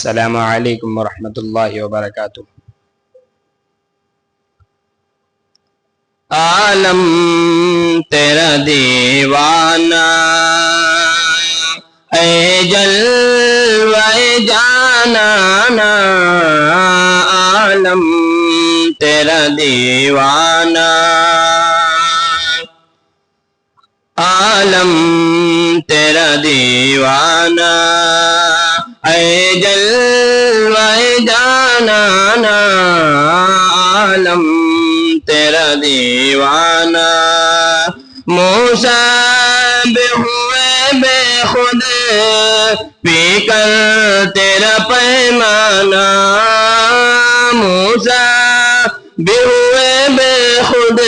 السلام علیکم ورحمۃ اللہ وبرکاتہ۔ عالم تیرا دیوانہ اے جلوہ جانانا، عالم تیرا دیوانہ، عالم تیرا دیوانہ اے جلوہ جانانا، عالم تیرا دیوانہ۔ موسیٰ بھی ہوئے بے خود پی کر تیرا پیمانہ، موسیٰ بھی ہوئے بے خود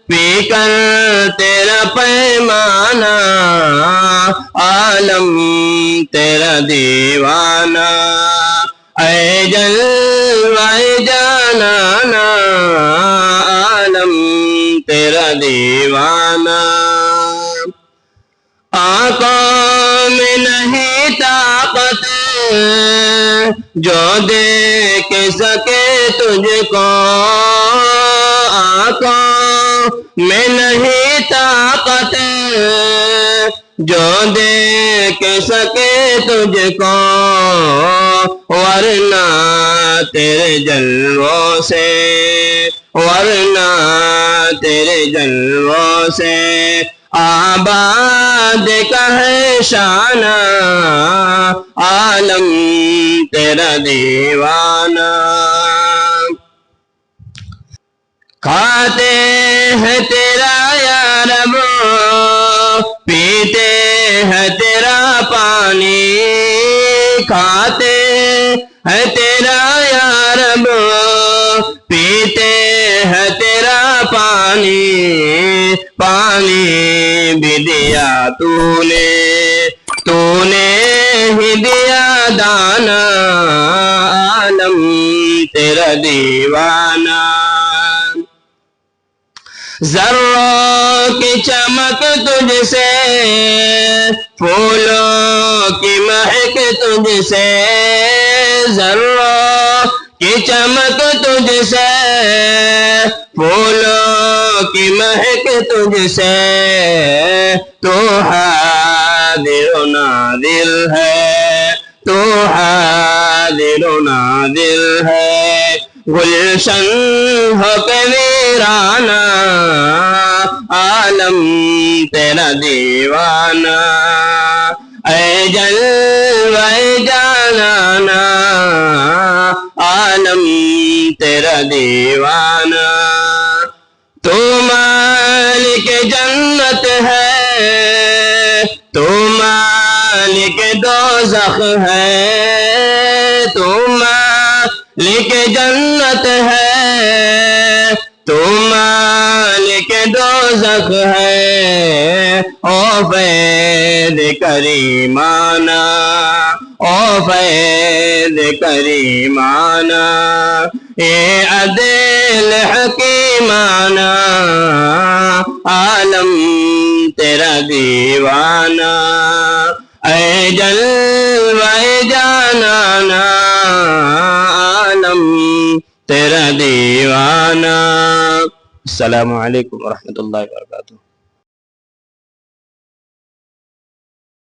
پی کر تیرا پیمانہ، عالم تیرا دیوانہ اے جلوہ جانانا، عالم تیرا دیوانہ۔ آنکھوں میں نہیں طاقت جو دیکھ سکے تجھ کو، آنکھوں میں نہیں طاقت جو دیکھ سکے تجھ کو، ورنہ تیرے جلووں سے، ورنہ تیرے جلووں سے آباد کا ہے شانہ، عالم تیرا دیوانہ۔ کھاتے ہیں تیرا یا رب، پیتے ہیں تیرا پانی، کھاتے ہیں تیرا یا رب، پیتے ہیں تیرا پانی، پانی بھی دیا تو نے ہی دیا دانا، عالم تیرا دیوانہ۔ ذروں کی چمک تجھ سے، پھولوں کی مہک تجھ سے، ذروں کی چمک تجھ سے، پھولوں کی مہک تجھ سے، تو حاضر و ناظر ہے، تو حاضر و ناظر ہے، گلشن ہو کے ویرانہ، عالم تیرا دیوانہ اے جلوہ جانانا، عالم تیرا دیوانہ۔ تو مالک جنت ہے، تو مالک دوزخ ہے، تو مالک جنت ہے، تو مالک دوزخ ہے، او فیض کریمانہ، او فیض کریمانہ، اے عدل حکیمانہ، عالم تیرا دیوانہ اے جلوہ جانانا، عالم تیرا دیوانہ۔ السلام علیکم ورحمۃ اللہ وبرکاتہ۔